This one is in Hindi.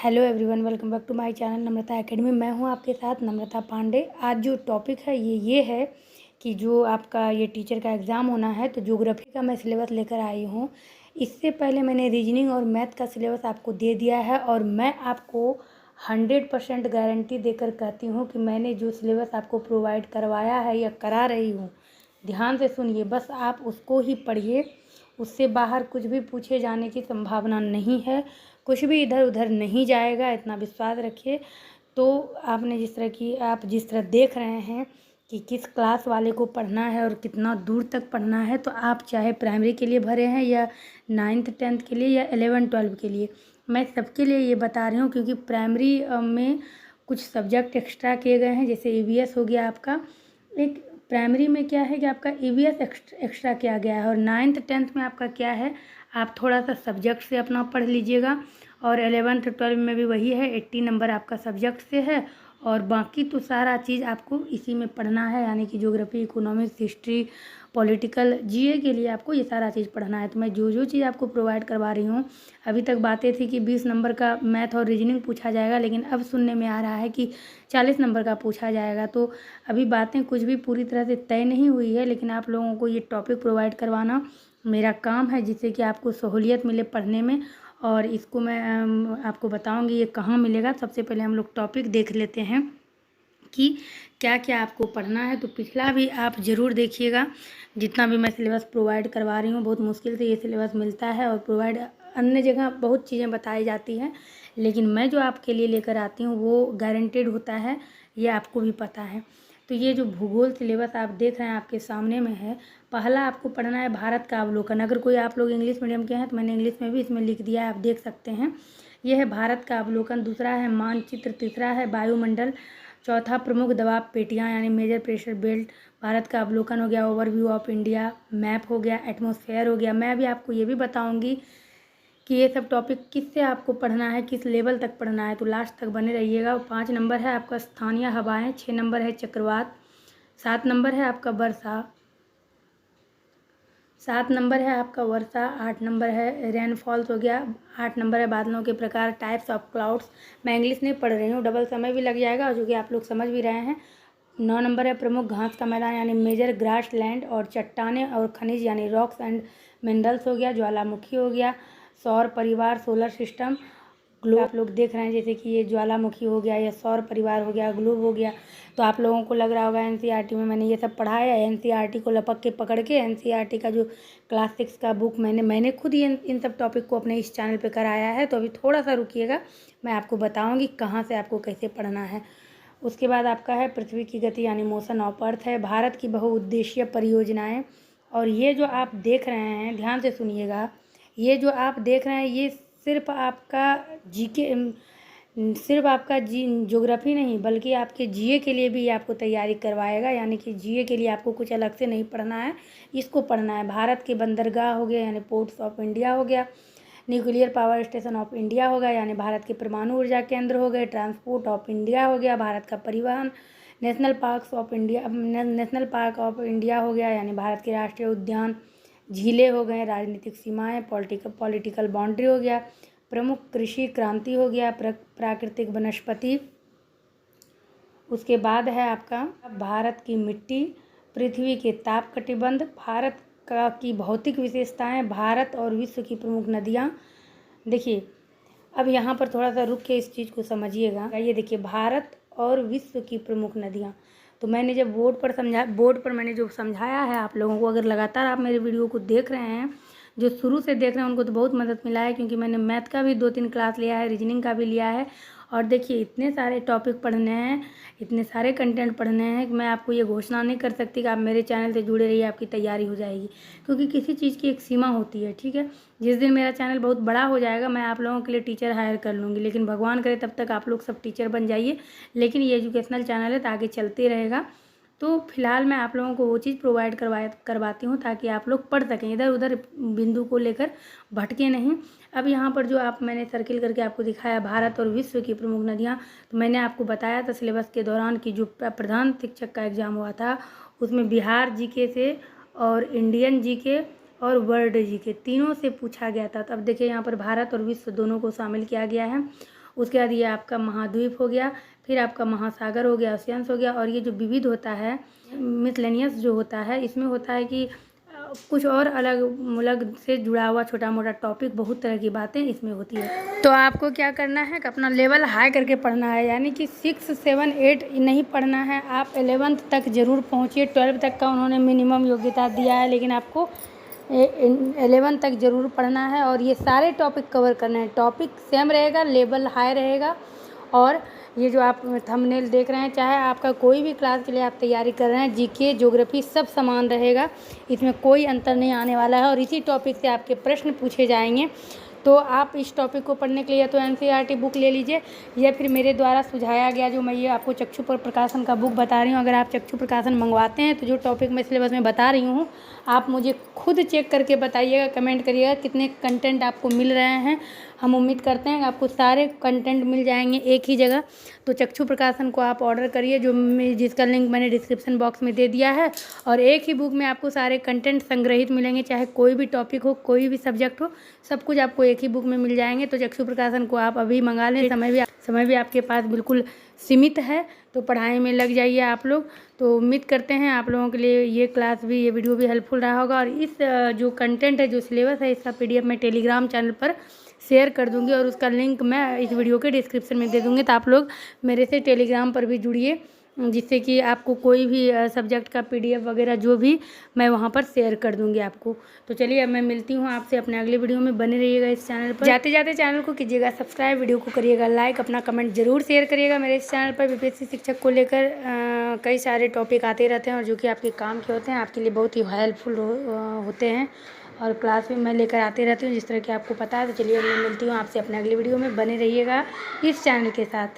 Hello everyone, welcome back to my channel Namrata Academy. मैं हूं आपके साथ नम्रता पांडे। आज जो टॉपिक है ये है कि जो आपका ये टीचर का एग्ज़ाम होना है तो ज्योग्राफी का मैं सिलेबस लेकर आई हूं। इससे पहले मैंने रीजनिंग और मैथ का सिलेबस आपको दे दिया है और मैं आपको 100% गारंटी देकर कहती हूँ कि मैंने जो सिलेबस आपको प्रोवाइड करवाया है या करा रही हूँ, ध्यान से सुनिए, बस आप उसको ही पढ़िए। उससे बाहर कुछ भी पूछे जाने की संभावना नहीं है, कुछ भी इधर उधर नहीं जाएगा, इतना विश्वास रखिए। तो आपने आप जिस तरह देख रहे हैं कि किस क्लास वाले को पढ़ना है और कितना दूर तक पढ़ना है, तो आप चाहे प्राइमरी के लिए भरे हैं या 9th 10th के लिए या 11 12 के लिए, मैं सबके लिए ये बता रही हूँ। क्योंकि प्राइमरी में कुछ सब्जेक्ट एक्स्ट्रा किए गए हैं, जैसे EVS हो गया आपका। एक प्राइमरी में क्या है कि आपका EVS एक्स्ट्रा किया गया है और 9th 10th में आपका क्या है, आप थोड़ा सा सब्जेक्ट से अपना पढ़ लीजिएगा। और 11th 12 में भी वही है, 80 नंबर आपका सब्जेक्ट से है और बाकी तो सारा चीज़ आपको इसी में पढ़ना है, यानी कि geography, economics, history, political, GA के लिए आपको ये सारा चीज़ पढ़ना है। तो मैं जो चीज़ आपको प्रोवाइड करवा रही हूँ, अभी तक बातें थी कि 20 नंबर का मैथ और रीजनिंग पूछा जाएगा, लेकिन अब सुनने में आ रहा है कि 40 नंबर का पूछा जाएगा। तो अभी बातें कुछ भी पूरी तरह से तय नहीं हुई है, लेकिन आप लोगों को ये टॉपिक प्रोवाइड करवाना मेरा काम है, जिससे कि आपको सहूलियत मिले पढ़ने में। और इसको मैं आपको बताऊंगी ये कहाँ मिलेगा। सबसे पहले हम लोग टॉपिक देख लेते हैं कि क्या क्या आपको पढ़ना है। तो पिछला भी आप ज़रूर देखिएगा, जितना भी मैं सिलेबस प्रोवाइड करवा रही हूँ, बहुत मुश्किल से ये सिलेबस मिलता है और प्रोवाइड अन्य जगह बहुत चीज़ें बताई जाती हैं, लेकिन मैं जो आपके लिए लेकर आती हूँ वो गारंटेड होता है, ये आपको भी पता है। तो ये जो भूगोल सिलेबस आप देख रहे हैं आपके सामने में है, पहला आपको पढ़ना है भारत का अवलोकन। अगर कोई आप लोग इंग्लिश मीडियम के हैं तो मैंने इंग्लिश में भी इसमें लिख दिया है, आप देख सकते हैं। यह है भारत का अवलोकन। दूसरा है मानचित्र। तीसरा है वायुमंडल। चौथा प्रमुख दबाव पेटियाँ यानी मेजर प्रेशर बेल्ट। भारत का अवलोकन हो गया। Overview of India. मैप हो गया। एटमॉस्फेयर हो गया। मैं अभी आपको ये भी बताऊंगी कि ये सब टॉपिक किससे आपको पढ़ना है, किस लेवल तक पढ़ना है, तो लास्ट तक बने रहिएगा। 5 नंबर है आपका स्थानीय हवाएं। 6 नंबर है चक्रवात। 7 नंबर है आपका वर्षा। 7 नंबर है आपका वर्षा। 8 नंबर है रेनफॉल्स हो गया। 8 नंबर है बादलों के प्रकार, टाइप्स ऑफ क्लाउड्स। मैं इंग्लिश नहीं पढ़ रही हूँ, डबल समय भी लग जाएगा, जो कि आप लोग समझ भी रहे हैं। 9 नंबर है प्रमुख घास का मैदान यानी मेजर ग्रास लैंड। और चट्टाने और खनिज यानी रॉक्स एंड मिनरल्स हो गया। ज्वालामुखी हो गया। सौर परिवार, सोलर सिस्टम। ग्लोब आप लोग देख रहे हैं, जैसे कि ये ज्वालामुखी हो गया, या सौर परिवार हो गया, ग्लोब हो गया। तो आप लोगों को लग रहा होगा NCERT में मैंने ये सब पढ़ा है। NCERT को लपक के पकड़ के NCERT का जो क्लास 6 का बुक मैंने खुद ही इन सब टॉपिक को अपने इस चैनल पे कराया है। तो अभी थोड़ा सा रुकिएगा, मैं आपको बताऊँगी कहाँ से आपको कैसे पढ़ना है। उसके बाद आपका है पृथ्वी की गति यानी मोशन ऑफ अर्थ है। भारत की बहुउद्देशीय परियोजनाएँ। और ये जो आप देख रहे हैं, ध्यान से सुनिएगा, ये जो आप देख रहे हैं ये सिर्फ आपका ज्योग्राफी नहीं, बल्कि आपके GA के लिए भी आपको तैयारी करवाएगा। यानी कि GA के लिए आपको कुछ अलग से नहीं पढ़ना है, इसको पढ़ना है। भारत के बंदरगाह हो गया यानी पोर्ट्स ऑफ इंडिया हो गया। Nuclear power station of India हो गया यानी भारत के परमाणु ऊर्जा केंद्र हो गए। ट्रांसपोर्ट ऑफ इंडिया हो गया, भारत का परिवहन। नेशनल पार्क ऑफ इंडिया हो गया यानी भारत के राष्ट्रीय उद्यान। झीलें हो गए, राजनीतिक सीमाएं, पॉलिटिकल बाउंड्री हो गया। प्रमुख कृषि क्रांति हो गया, प्राकृतिक वनस्पति। उसके बाद है आपका भारत की मिट्टी, पृथ्वी के ताप कटिबंध, भारत का की भौतिक विशेषताएं, भारत और विश्व की प्रमुख नदियां। देखिए, अब यहाँ पर थोड़ा सा रुक के इस चीज़ को समझिएगा। ये देखिए, भारत और विश्व की प्रमुख नदियाँ। तो मैंने जब बोर्ड पर मैंने जो समझाया है आप लोगों को, अगर लगातार आप मेरे वीडियो को देख रहे हैं, जो शुरू से देख रहे हैं, उनको तो बहुत मदद मिला है, क्योंकि मैंने मैथ का भी 2-3 क्लास लिया है, रीजनिंग का भी लिया है। और देखिए, इतने सारे टॉपिक पढ़ने हैं, इतने सारे कंटेंट पढ़ने हैं कि मैं आपको ये घोषणा नहीं कर सकती कि आप मेरे चैनल से जुड़े रहिए, आपकी तैयारी हो जाएगी। क्योंकि किसी चीज़ की एक सीमा होती है, ठीक है। जिस दिन मेरा चैनल बहुत बड़ा हो जाएगा, मैं आप लोगों के लिए टीचर हायर कर लूँगी, लेकिन भगवान करे तब तक आप लोग सब टीचर बन जाइए। लेकिन ये एजुकेशनल चैनल है तो आगे चलते रहेगा। तो फिलहाल मैं आप लोगों को वो चीज़ प्रोवाइड करवाती हूँ ताकि आप लोग पढ़ सकें, इधर उधर बिंदु को लेकर भटके नहीं। अब यहाँ पर जो मैंने सर्किल करके आपको दिखाया, भारत और विश्व की प्रमुख नदियाँ, तो मैंने आपको बताया था सिलेबस के दौरान कि जो प्रधान शिक्षक का एग्ज़ाम हुआ था, उसमें बिहार GK से और इंडियन GK और वर्ल्ड GK तीनों से पूछा गया था। तब देखिए, यहाँ पर भारत और विश्व दोनों को शामिल किया गया है। उसके बाद ये आपका महाद्वीप हो गया, फिर आपका महासागर हो गया, ओशियंस हो गया। और ये जो विविध होता है, मिसलेनियस जो होता है, इसमें होता है कि कुछ और अलग अलग से जुड़ा हुआ छोटा मोटा टॉपिक, बहुत तरह की बातें इसमें होती है। तो आपको क्या करना है कि अपना लेवल हाई करके पढ़ना है, यानी कि 6, 7, 8 नहीं पढ़ना है। आप 11th तक ज़रूर पहुँचिए। 12 तक का उन्होंने मिनिमम योग्यता दिया है, लेकिन आपको 11 तक ज़रूर पढ़ना है और ये सारे टॉपिक कवर करने हैं। टॉपिक सेम रहेगा, लेवल हाई रहेगा। और ये जो आप थंबनेल देख रहे हैं, चाहे आपका कोई भी क्लास के लिए आप तैयारी कर रहे हैं, जीके, ज्योग्राफी सब समान रहेगा, इसमें कोई अंतर नहीं आने वाला है। और इसी टॉपिक से आपके प्रश्न पूछे जाएंगे। तो आप इस टॉपिक को पढ़ने के लिए या तो एनसीईआरटी बुक ले लीजिए, या फिर मेरे द्वारा सुझाया गया जो मैं ये आपको चक्षु प्रकाशन का बुक बता रही हूँ। अगर आप चक्षु प्रकाशन मंगवाते हैं तो जो टॉपिक मैं सिलेबस में बता रही हूँ, आप मुझे खुद चेक करके बताइएगा, कमेंट करिएगा कितने कंटेंट आपको मिल रहे हैं। हम उम्मीद करते हैं कि आपको सारे कंटेंट मिल जाएंगे एक ही जगह। तो चक्षु प्रकाशन को आप ऑर्डर करिए, जिसका लिंक मैंने डिस्क्रिप्शन बॉक्स में दे दिया है। और एक ही बुक में आपको सारे कंटेंट संग्रहित मिलेंगे, चाहे कोई भी टॉपिक हो, कोई भी सब्जेक्ट हो, सब कुछ आपको एक ही बुक में मिल जाएंगे। तो चक्षु प्रकाशन को आप अभी मंगा लें। समय भी आपके पास बिल्कुल सीमित है, तो पढ़ाई में लग जाइए आप लोग। तो उम्मीद करते हैं आप लोगों के लिए ये क्लास भी, ये वीडियो भी हेल्पफुल रहा होगा। और इस जो कंटेंट है, जो सिलेबस है, इसका PDF मैं टेलीग्राम चैनल पर शेयर कर दूंगी और उसका लिंक मैं इस वीडियो के डिस्क्रिप्शन में दे दूंगी। तो आप लोग मेरे से टेलीग्राम पर भी जुड़िए, जिससे कि आपको कोई भी सब्जेक्ट का PDF वगैरह जो भी मैं वहाँ पर शेयर कर दूंगी आपको। तो चलिए, अब मैं मिलती हूँ आपसे अपने अगले वीडियो में। बने रहिएगा इस चैनल पर। जाते जाते चैनल को कीजिएगा सब्सक्राइब, वीडियो को करिएगा लाइक, अपना कमेंट जरूर शेयर करिएगा। मेरे इस चैनल पर BPSC शिक्षक को लेकर कई सारे टॉपिक आते रहते हैं, और जो कि आपके काम के होते हैं, आपके लिए बहुत ही हेल्पफुल होते हैं। और क्लास में मैं लेकर आते रहती हूँ, जिस तरह कि आपको पता है। तो चलिए, मैं मिलती हूँ आपसे अपने अगले वीडियो में। बने रहिएगा इस चैनल के साथ।